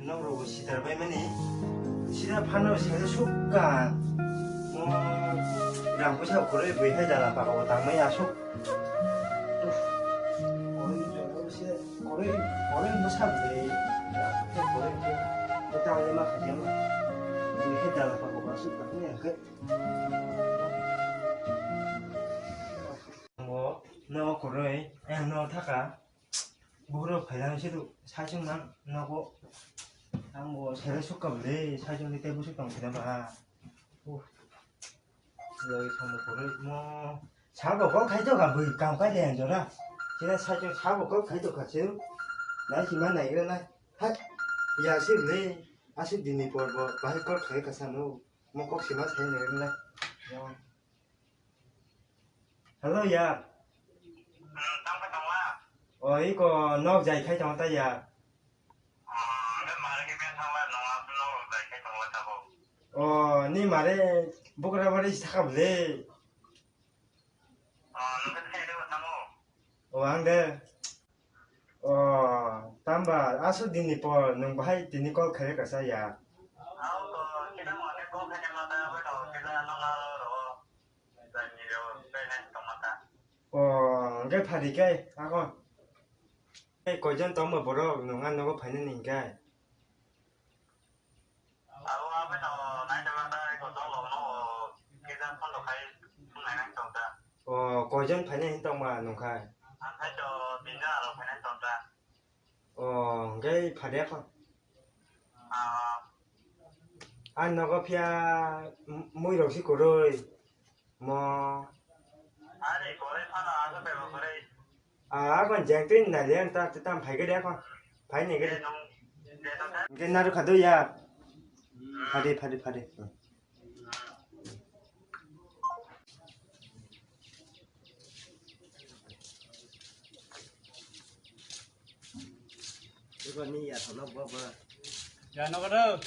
너로 시들 배면이 시들 판로 세서 숙가 뭐 랑부샤 고래 왜 해잖아 바로 당매야 숙 고래 뭐 사는데 고래 뭐 땅에 막 하잖아 왜 해잖아 바로 가서 그냥 너 고래 너 타가 뭐로 발랑시도 사정만 나고 뭐 새로 숙값 내 사정이 때부실 건 그나마 여기 참뭐 고래 뭐 사고 꼭 가져가 뭐 깜까지 안 줘라 지난 사정 사고 꼭 가져가세요 날씨만 나 일어나 야 시브네 아시 디니 뭐 바이 걸 가게 가사노 뭐꼭 심하 사야 되겠네 hello 야 이거 nấu dày khai trong tay à? Nhưng mà đấy, bốc ra vào đây sao không lẽ? Anh đây. Tamba, asu đi Nepal, nung bahai đi Nepal khai cái sao ya? Cái phải đi cái, con. Có dân tóm ở bộ đó, nung ăn nó có phải nên cái. Có dân phải nên tóm mà nung khai. Cái phải đẹp không? Anh nó có phía mũi đầu xí cổ rồi, mà con giang tin này liền ta tạm phải cái đẹp không? Phải này cái nào khá đôi ya? Phải đi. Con đi ya thằng nó bơ dạ nó có đâu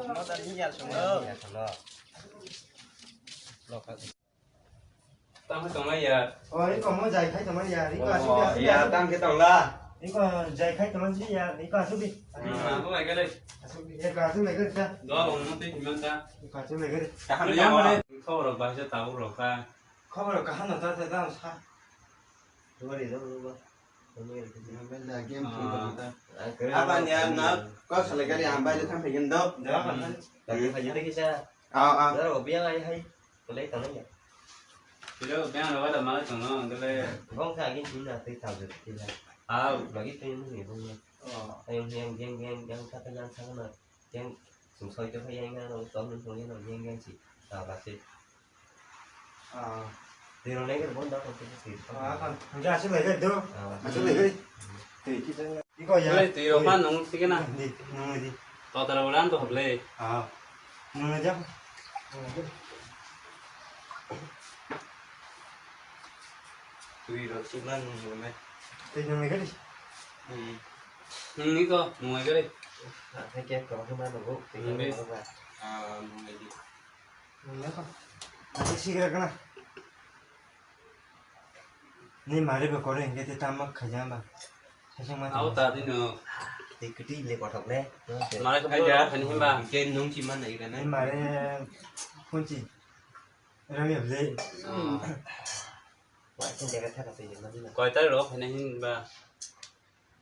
nó ta đi ya thằng nó tao phải tổng này giờ 이거 뭐 자이 카이 좀 하냐 이거 dạ tăng cái tổng là 이거 자이 카이 좀 하냐 이거 수비 có này cái đây 이거 수비 그래 đó còn nó tính chúng ta 이거 수비 그래 nó dám vào đây khâu rồi bà sẽ tàu rồi ta 커버를 까 하나 더 대단 사 Rồi đó bên là game bạn nhà nó có phải là cái làm bay để thằng phải dân đâu 내가 간다 tại phải giữ cái xe đó đó là biết ai hay lấy tao nó nhỉ thì đó bé nó bắt đầu mới thằng nó cái đây không phải cái chuyện là tự tạo được thì là mà cái phim nó nhiều hơn nha em các cái nhân sáng mà em sùng sôi cho phải anh nó tóm lên thôi nó gian chỉ tạo bạc thì thì nó lấy cái vốn đó còn thì còn thằng ra xuống lấy cái đó xuống lấy cái thì 이거 야 đây thì nó nó cái nào đi đi tao tao làm tôi hợp lệ nó chắc tùy rồi chim ăn rồi mày thì nó cái đi nghĩ cơ ngoài cái đây thấy kẹp có cái ăn đồ thì nó biết nó không cái gì cái nào 네 말을 거래 이게 다 막 가자 막 사정만 áo ta thì nữa thì cái đi lấy quả thọc đấy mà lại hay ra thành hình bà trên nông chim ăn này cái 네 này 말에 본지 이러면 없지 quả trên đây cái thằng gì nó như là coi tới rồi thành hình bà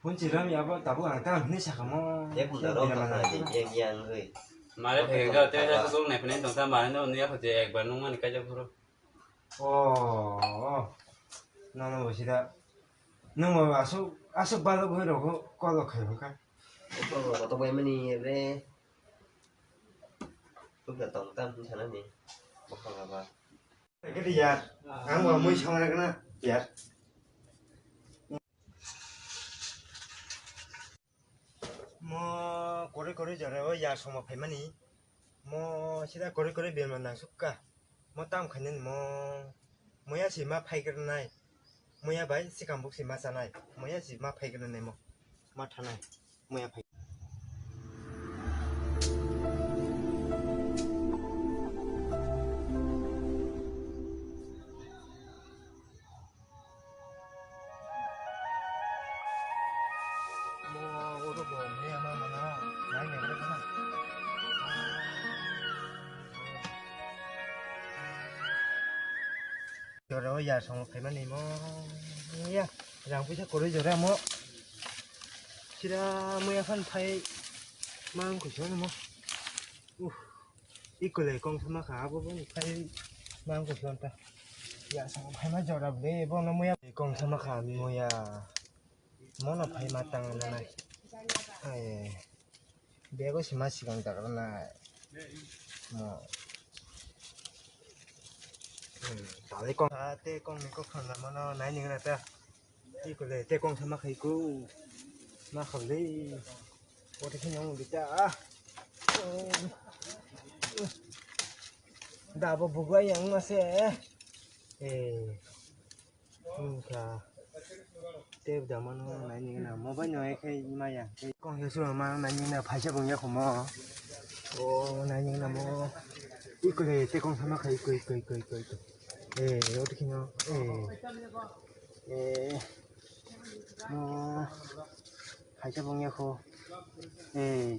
본지라면 야고 나보고 안 따면 근데 잠깐만 thế cũng đâu có là giang người mà lại phải cái tới cái số này phải nên tổng tham bà nó nếu phải chạy bà nó mà cái cho 나는 뭐시다 너무 아수 발로 보이려고 꺼도 그럴까 có tao quay mini về lúc là tổng tâm thành nó gì một phần là vào cái gì vậy ăn vào mũi xong rồi cái nó dạ 뭐 고래고래 저래 야 소모 배만이 뭐 시다 고래고래 비면 나 숙가 뭐 땅 가는 뭐야 지마 파이그러나이 뭐야 바이 시간 복시 마사나이 뭐야 지마 파이그러네 뭐 마타나이 뭐야 파이 뭐 오도 뭐 뭐야 마마 cho rồi giờ xong phải mà này mò nha rằng phải chắc cố ra mò chỉ là mới phân phải mang của chúng mò ít cái này con thắm khá bố vẫn phải mang của chúng ta giờ xong phải mà cho ra về bố nó mới con thắm khá mới món nó phải mà tăng này bé có xí mà xí càng tăng này mà tạo lấy con tê con mình có phần là mà nó nãy những là ta đi còn để tê con thắm mà thấy cứ mà không lấy có thể nhau được cha đã bộ bùa yang mà sẽ cả tê giờ mà nó nãy những là mà vẫn nói cái mà ya con hiểu chưa mà nãy những là phải chấp bằng nhau không mà nãy những là mà đi còn để tê con thắm mà thấy cười 어떻게 냐 파이샤 봉야코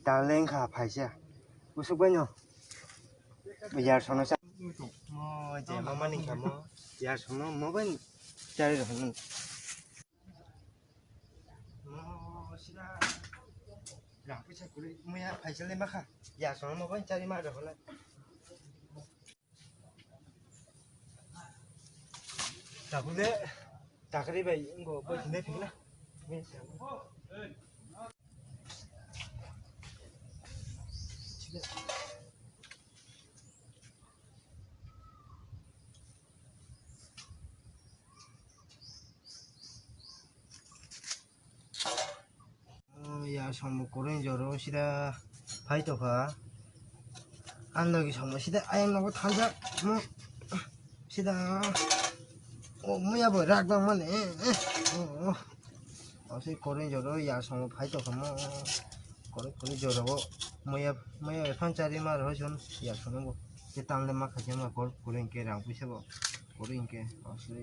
달랭카 파이샤 무슨 거냐 bây giờ nó giờ mà mình làm giờ nó mới bên chơi rồi mình làm cái chơi của đi mới phải chơi lên mắt ha giờ nó mới bên chơi mà rồi 자, 근데 자, 그리고 이거 뭐 진짜 되나? 야, 정말 고른 저로 시다 바이토가 안 넣기 정말 시다 아예 넣고 탄자 뭐 시다 뭐야 뭐 락방만 해. 어서 고른 저로 야성 파이도 그뭐 고른 저로 뭐야 판짜리 말 하전 야성은 뭐 일단은 막 하지 마 고른 게랑 부셔 고른 게 어서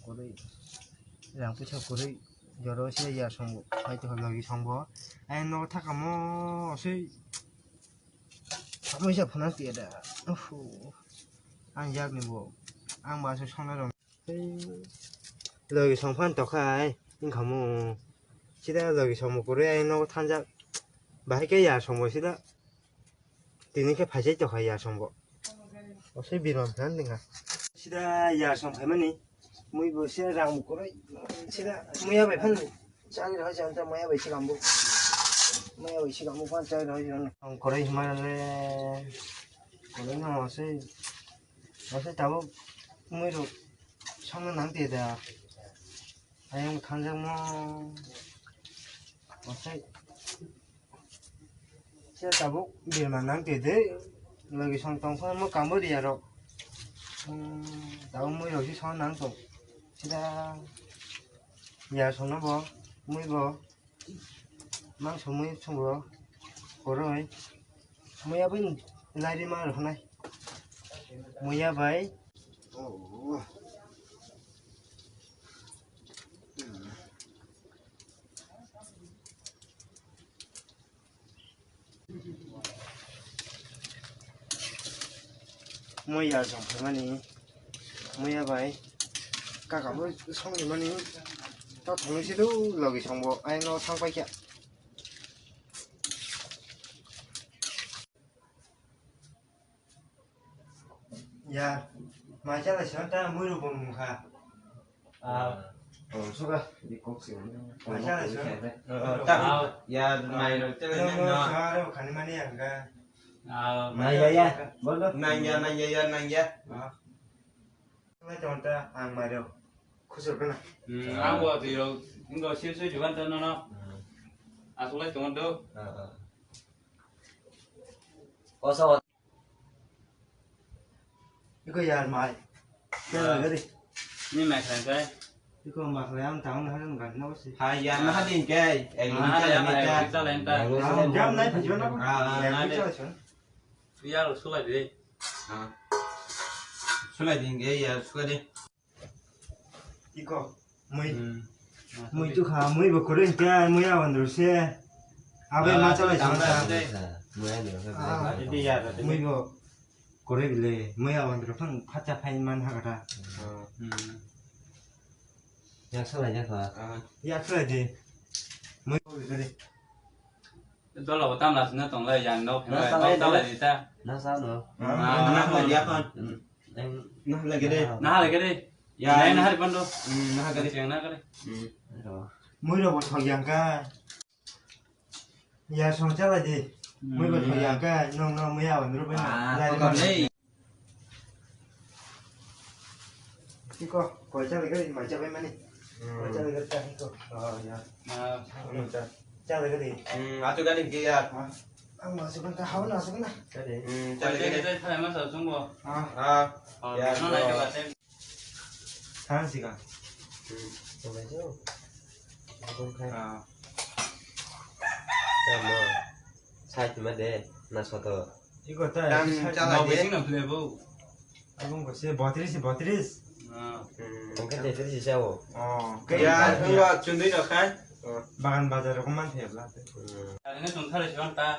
고른 랑 부셔 고른 저로 시 야성 파이도 여기 정보 아이 너 타가 뭐 어서 뭐야 보나 뛰다 안 약니 뭐안 봐서 성나로 lời sống phân tộc khai nhưng không một chỉ là lời sống một cái nó tham gia bài cái nhà sống một chỉ là thì những cái phải chết cho khai nhà sống một ở sẽ bị làm phản định à chỉ là nhà sống phải mà nè mỗi bữa sẽ ra một cái chỉ là mỗi bài phân trái cái đó chẳng cho mỗi bài chỉ làm một mỗi bài chỉ làm một quan trái đó chứ không có đây mà nó sẽ tạo mỗi đồ 성은 안 되다. 아영 탄장 뭐 어차피 제가 뭐 일만 안 되대. 여기 성동포 뭐 까머리야로. 다음 뭐 여기 성 난동. 제가 야 성나 뭐 뭐이고 망 소문이 총거 고로이 뭐야 본 라이리 말 하나 뭐야 바이 mỗi giờ sống phải mà ní mỗi giờ vậy cả với xong thì mà ní tao thằng nó sẽ đâu là cái xong bộ ai nó thang quay kìa dạ mà chắc là sáng ta mới được bằng hả suka đi cốt xỉu mà chắc là sáng ya mày rồi chơi nó lên nó đâu khả năng mà ní ăn cả này ya bớt bớt nàng ya nó chọn ta ăn mà đâu khó xử cái này ăn qua thì rồi 이거 실수 주간 전화나 아 솔라 동안도 어서 이거 야 mày cái này cái đi nhưng mà thành cái 이거 mặc lại ăn tao nó ha는 거 nó gì hai ya nó hết điên chơi em à chơi ya là mà chơi kita lain ta dám lấy phải cho nó này để cho nó ya lo solai đi số này điên cái ya số đi 이거 mày chú khá mày bảo có đến cái mày ăn được xe à bên mà cho lại chúng ta mười nữa đi ya rồi mày bảo 고래 빌래 뭐야 원들어 펀 파자 파인만 하거라 야 살아 야 가. 야 그래지 뭐 그래 đó là tam là nó tổng là dàn đâu phải đó là gì ta nó sao nữa? Nah là giá con. Anh Nah là cái đây. nó là cái đi này nó hai con đâu Nah cái đây. chuyện nó cái đi rồi. mới đầu một thời gian ca ya xong chắc là gì mới một thời gian ca nó mới vào nó bên này Còn đây. cái coi chắc là cái gì mà chắc bên này coi chắc là cái tay cô ya chắc là cái gì À cho cái đỉnh kia. ăn mà xuống cái háo nào xuống này Cái đi. Cho cái đây. đây thay mà sợ xuống bộ À. nó này cho bà xem 하는 시간 Xong rồi chứ. Không khai. À. Rồi mà. Sai thì mới để. Nó sao tờ. 이거 다 Đang cho nó là bị gì? sinh làm flavor 이건 것이 버트리스 Không cái gì thì sao? cái Dạ, không có chuẩn bị được khai. 바간 바자로만 배울라 nó tổng thay là chỉ con ta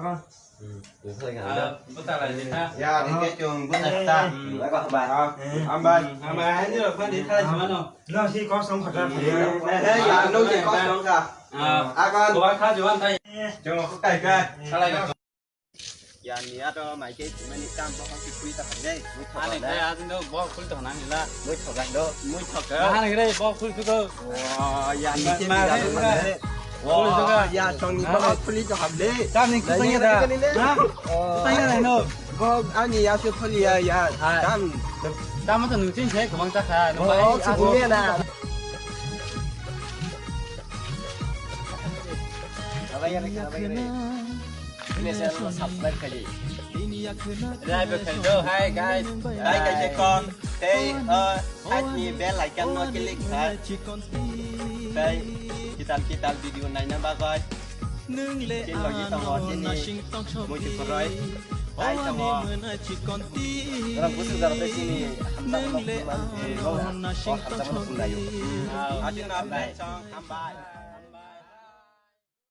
con Đúng thôi cả. bữa ta là gì ta Dạ, đến cái trường bữa nay ta. Lại có bài. Âm bài. Âm bài hay như là phải đi thay là chỉ con đâu nó chỉ có sống thật ra phải Thế dạ, nấu chỉ có xong cả. À con. của bác khác chỉ con tay Cho nó có cày cày. sao lại có Dạ, nhớ cho mày cái mình đi cam cho không kịp quy tập ở đây. Mới thọ anh này đây. thấy đâu bỏ khuôn thằng này là Mới thọ lạnh đó. Mới thọ cái cơ. này đây bỏ khuôn cơ Wow, dạ, nhìn trên mà dạ, thế mình ra. đấy. Wow, Wow, dạ, trong những bao phơi cho hợp lý. sao mình Đấy, cứ như tay ra cái này. tay này nó Có anh gì áo phơi dạ, cam. ta mới từng chính thế của băng ta hà nó phải Ồ, chú nghe nè. đây được thành đô hai guys Đây cái trẻ con. Thế hai chị bé lại cam nói cái link hả? Đây, kita video này nè ba coi. Trên lò gì tao ngọt trên đi. Môi trường rồi. Đây tao ngọt. Orang khusus dalam sini. Hamzah menang. Hamzah menang. Ở trên nào đây cho 23.